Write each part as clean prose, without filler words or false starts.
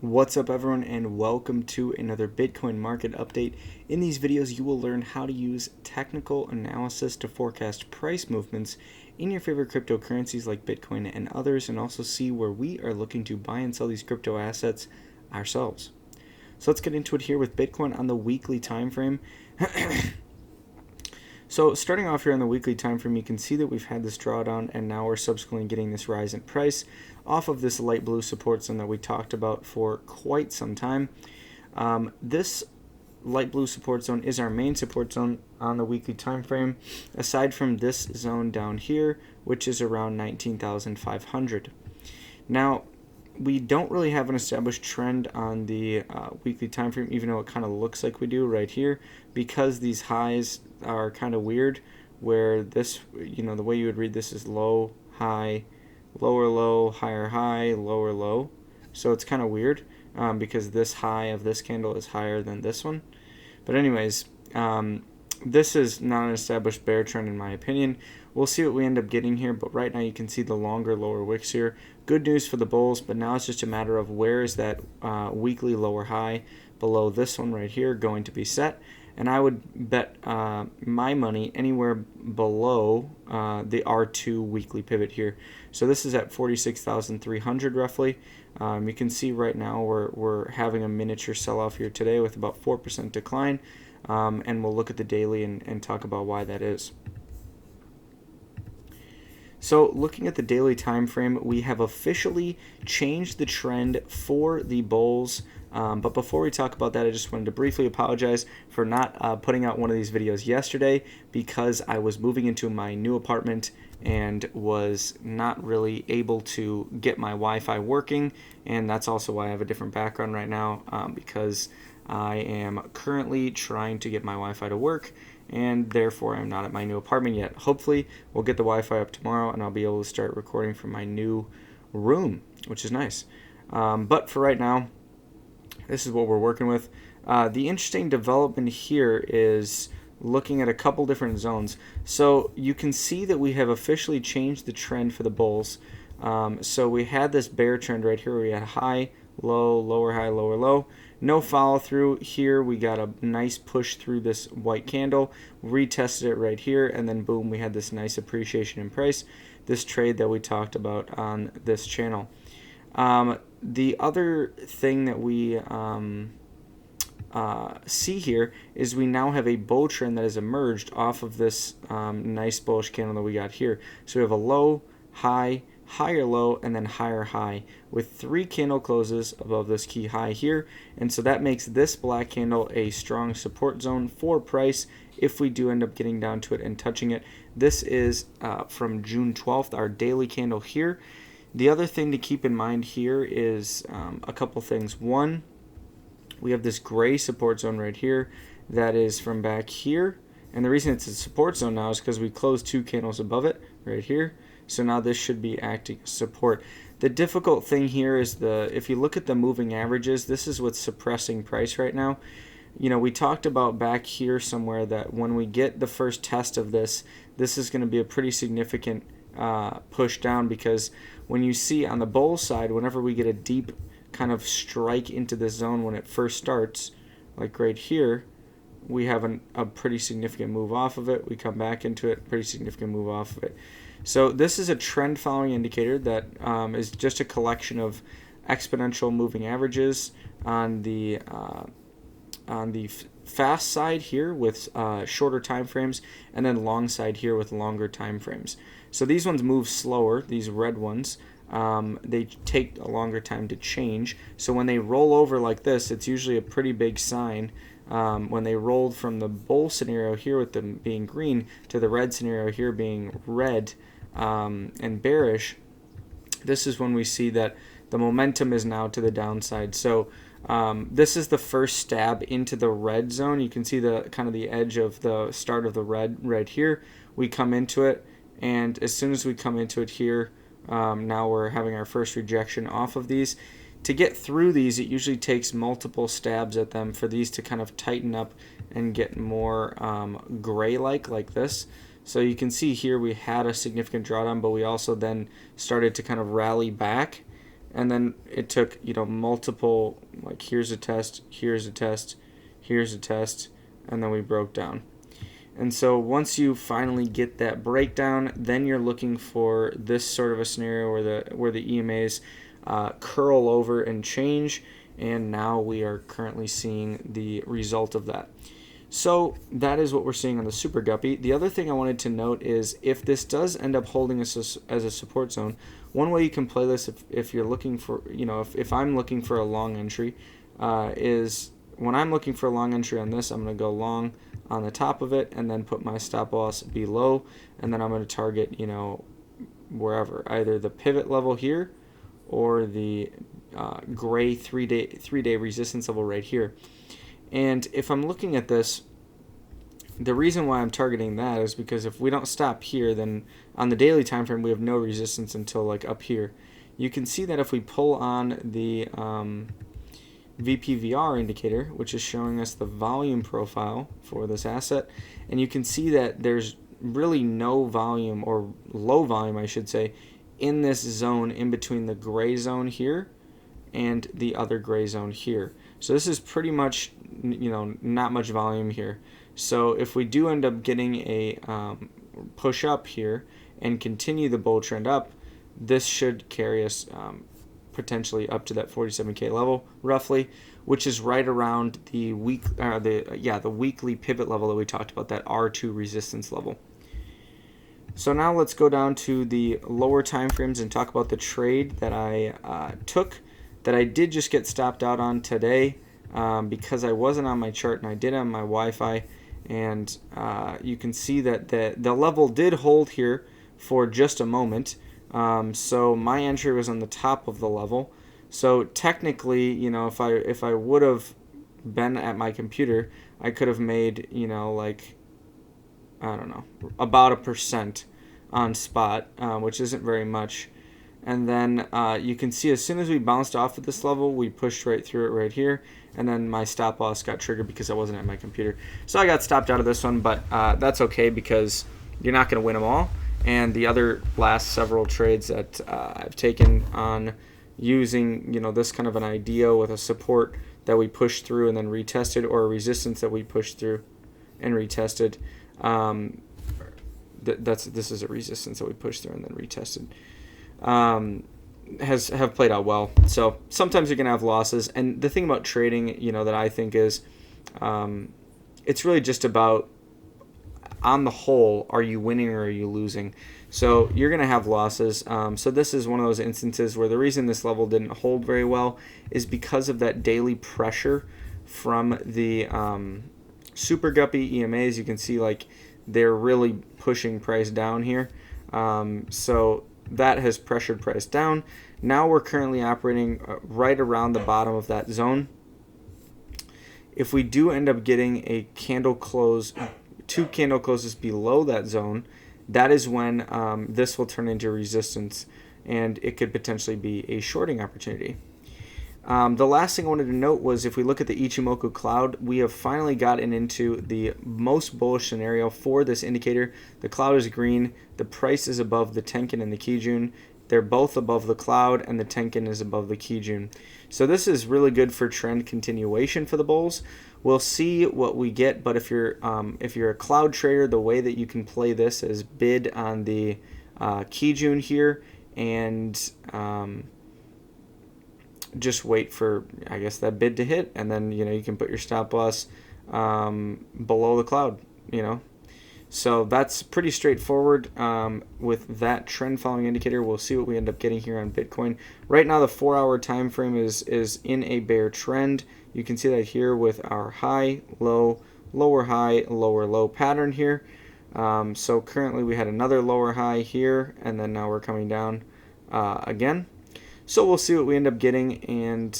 What's up, everyone, and welcome to another Bitcoin market update. In these videos, you will learn how to use technical analysis to forecast price movements in your favorite cryptocurrencies like Bitcoin and others, and also see where we are looking to buy and sell these crypto assets ourselves. So let's get into it here with Bitcoin on the weekly time frame. So starting off here on the weekly time frame, you can see that we've had this drawdown and now we're subsequently getting this rise in price off of this light blue support zone that we talked about for quite some time. This light blue support zone is our main support zone on the weekly time frame, aside from this zone down here, which is around 19,500. Now, we don't really have an established trend on the weekly time frame, even though it kind of looks like we do right here, because these highs are kind of weird, where this, the way you would read this is low, high, lower low, higher high, lower low. So it's kind of weird because this high of this candle is higher than this one. But anyways, this is not an established bear trend in my opinion. We'll see what we end up getting here, but right now you can see the longer lower wicks here. Good news for the bulls, but now it's just a matter of where is that weekly lower high below this one right here going to be set. And I would bet my money anywhere below the R2 weekly pivot here. So this is at 46,300 roughly. You can see right now we're having a miniature sell-off here today with about 4% decline. And we'll look at the daily and talk about why that is. So looking at the daily time frame, we have officially changed the trend for the bulls. But before we talk about that, I just wanted to briefly apologize for not putting out one of these videos yesterday because I was moving into my new apartment and was not really able to get my Wi-Fi working. And that's also why I have a different background right now because I am currently trying to get my Wi-Fi to work, and therefore I'm not at my new apartment yet. Hopefully we'll get the Wi-Fi up tomorrow and I'll be able to start recording from my new room, which is nice. But for right now, this is what we're working with. The interesting development here is looking at a couple different zones. So you can see that we have officially changed the trend for the bulls. So we had this bear trend right here. We had high, low, lower high, lower low. No follow through here. We got a nice push through this white candle, retested it right here, and then boom, we had this nice appreciation in price, this trade that we talked about on this channel. The other thing that we see here is we now have a bull trend that has emerged off of this nice bullish candle that we got here. So we have a low, high, higher low, and then higher high with 3 candle closes above this key high here. And so that makes this black candle a strong support zone for price if we do end up getting down to it and touching it. This is from June 12th, our daily candle here. The other thing to keep in mind here is a couple things. One, we have this gray support zone right here that is from back here. And the reason it's a support zone now is because we closed 2 candles above it right here. So now this should be acting as support. The difficult thing here is if you look at the moving averages, this is what's suppressing price right now. We talked about back here somewhere that when we get the first test of this is going to be a pretty significant push down, because when you see on the bull side, whenever we get a deep kind of strike into the zone when it first starts, like right here, we have a pretty significant move off of it. We come back into it, pretty significant move off of it. So this is a trend following indicator that is just a collection of exponential moving averages on the fast side here with shorter time frames, and then long side here with longer time frames. So these ones move slower, these red ones. They take a longer time to change. So when they roll over like this, it's usually a pretty big sign. When they rolled from the bull scenario here with them being green to the red scenario here being red and bearish, this is when we see that the momentum is now to the downside. So this is the first stab into the red zone. You can see the kind of the edge of the start of the red right here. We come into it, and as soon as we come into it here, now we're having our first rejection off of these. To get through these, it usually takes multiple stabs at them for these to kind of tighten up and get more gray-like this. So you can see here we had a significant drawdown, but we also then started to kind of rally back and then it took, multiple, like here's a test, here's a test, here's a test, and then we broke down. And so once you finally get that breakdown, then you're looking for this sort of a scenario where the EMAs curl over and change, and now we are currently seeing the result of that. So that is what we're seeing on the Super Guppy. The other thing I wanted to note is if this does end up holding us as a support zone, one way you can play this if you're looking for, if I'm looking for a long entry, is when I'm looking for a long entry on this, I'm going to go long on the top of it and then put my stop loss below, and then I'm going to target, wherever, either the pivot level here or the gray three-day resistance level right here. And if I'm looking at this, the reason why I'm targeting that is because if we don't stop here, then on the daily time frame we have no resistance until like up here. You can see that if we pull on the VPVR indicator, which is showing us the volume profile for this asset, and you can see that there's really no volume, or low volume I should say, in this zone in between the gray zone here and the other gray zone here. So this is pretty much, not much volume here. So if we do end up getting a push up here and continue the bull trend up, this should carry us potentially up to that 47K level roughly, which is right around the weekly pivot level that we talked about, that R2 resistance level. So now let's go down to the lower time frames and talk about the trade that I took, that I did just get stopped out on today because I wasn't on my chart and I did on my Wi-Fi, and you can see that the level did hold here for just a moment. So my entry was on the top of the level. So technically, if I would have been at my computer, I could have made, like, I don't know, about 1% on spot, which isn't very much. And then you can see as soon as we bounced off at this level, we pushed right through it right here, and then my stop loss got triggered because I wasn't at my computer. So I got stopped out of this one, but that's okay because you're not going to win them all. And the other last several trades that I've taken on using, this kind of an idea with a support that we pushed through and then retested, or a resistance that we pushed through and retested. This is a resistance that we pushed through and then retested. Have played out well. So sometimes you're gonna have losses, and the thing about trading, that I think is, it's really just about, on the whole, are you winning or are you losing? So you're going to have losses. So this is one of those instances where the reason this level didn't hold very well is because of that daily pressure from the Super Guppy EMAs. You can see like they're really pushing price down here. So that has pressured price down. Now we're currently operating right around the bottom of that zone. If we do end up getting a candle close, 2 candle closes below that zone, that is when this will turn into resistance, and it could potentially be a shorting opportunity. The last thing I wanted to note was if we look at the Ichimoku cloud, we have finally gotten into the most bullish scenario for this indicator. The cloud is green, the price is above the Tenkin and the Kijun. They're both above the cloud, and the Tenkin is above the Kijun. So this is really good for trend continuation for the bulls. We'll see what we get, but if you're a cloud trader, the way that you can play this is bid on the Kijun here, and just wait for, I guess, that bid to hit, and then you can put your stop loss below the cloud. So that's pretty straightforward with that trend following indicator. We'll see what we end up getting here on Bitcoin. Right now the 4-hour time frame is in a bear trend. You can see that here with our high, low, lower high, lower low pattern here. So currently we had another lower high here, and then now we're coming down again. So we'll see what we end up getting, and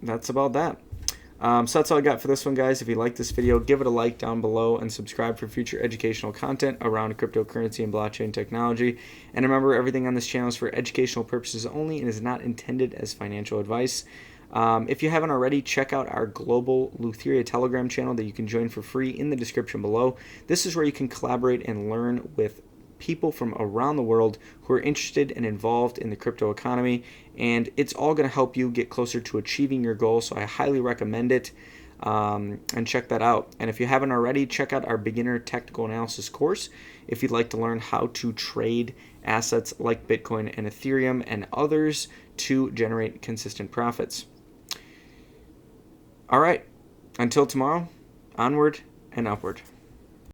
that's about that. So that's all I got for this one, guys. If you like this video, give it a like down below and subscribe for future educational content around cryptocurrency and blockchain technology. And remember, everything on this channel is for educational purposes only and is not intended as financial advice. If you haven't already, check out our global Leutheria Telegram channel that you can join for free in the description below. This is where you can collaborate and learn with people from around the world who are interested and involved in the crypto economy, and it's all going to help you get closer to achieving your goal. So I highly recommend it, and check that out. And if you haven't already, check out our beginner technical analysis course if you'd like to learn how to trade assets like Bitcoin and Ethereum and others to generate consistent profits. All right, until tomorrow, onward and upward.